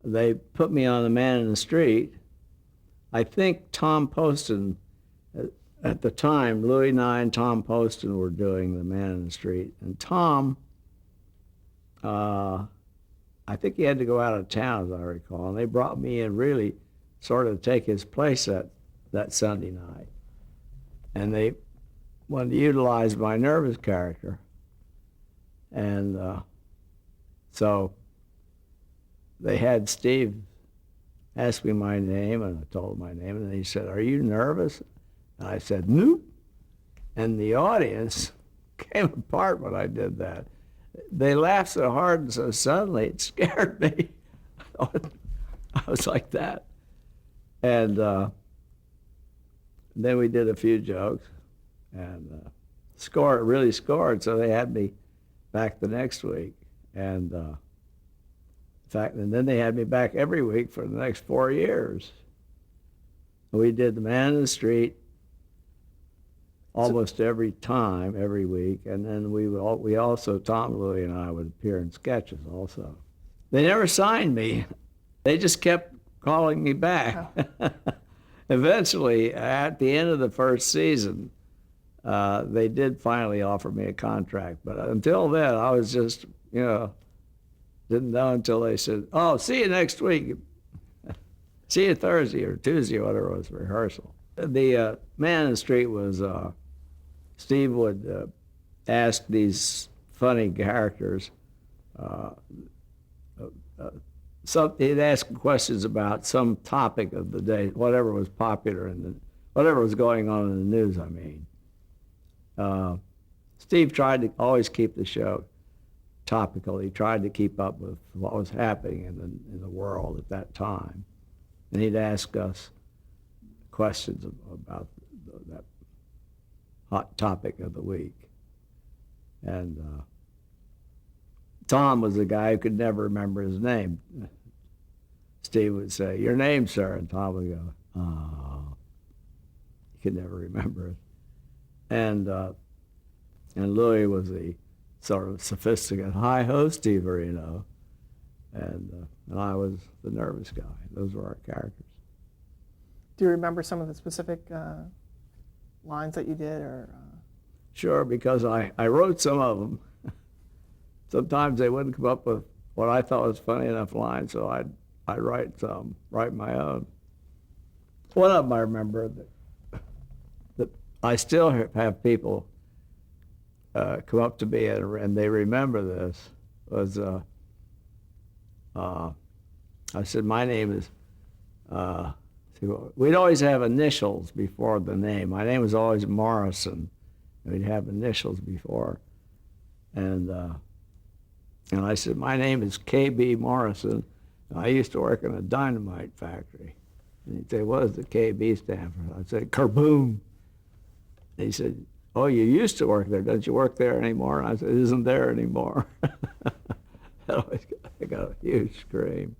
they put me on the Man in the Street. I think Tom Poston, at the time, Louis Nye and Tom Poston were doing the Man in the Street. And Tom, I think he had to go out of town, as I recall. And they brought me in really sort of to take his place that Sunday night. And they wanted to utilize my nervous character. And so they had Steve ask me my name, and I told him my name, and he said, "Are you nervous?" And I said, "Nope." And the audience came apart when I did that. They laughed so hard and so suddenly it scared me. I was like that. And then we did a few jokes, and really scored, so they had me back the next week. And in fact, and then they had me back every week for the next 4 years. We did the Man in the Street almost every time, every week, and then we also, Tom, Louis, and I would appear in sketches also. They never signed me. They just kept calling me back. Oh. Eventually, at the end of the first season, they did finally offer me a contract, but until then, I was just, didn't know until they said, "Oh, see you next week. See you Thursday or Tuesday," or whatever it was, rehearsal. The Man in the Street was, Steve would ask these funny characters, he'd ask questions about some topic of the day, whatever was popular whatever was going on in the news, I mean. Steve tried to always keep the show topical. He tried to keep up with what was happening in the world at that time. And he'd ask us questions about that hot topic of the week. And Tom was the guy who could never remember his name. Steve would say, "Your name, sir," and Tom would go, "Oh." He could never remember it. And Louis was the sort of sophisticated, "Hi-ho, Steve Areno." And I was the nervous guy. Those were our characters. Do you remember some of the specific lines that you did? Or Sure, because I wrote some of them. Sometimes they wouldn't come up with what I thought was funny enough lines, so I'd write my own. One of them I remember that I still have people come up to me and they remember this, was I said, "My name is," we'd always have initials before the name. My name was always Morrison. We'd have initials before. And I said, "My name is K.B. Morrison. I used to work in a dynamite factory." And he'd say, "What does the K.B. stand for?" I'd say, "Kerboom." And he said, "Oh, you used to work there. Don't you work there anymore?" And I said, "It isn't there anymore." I got a huge scream.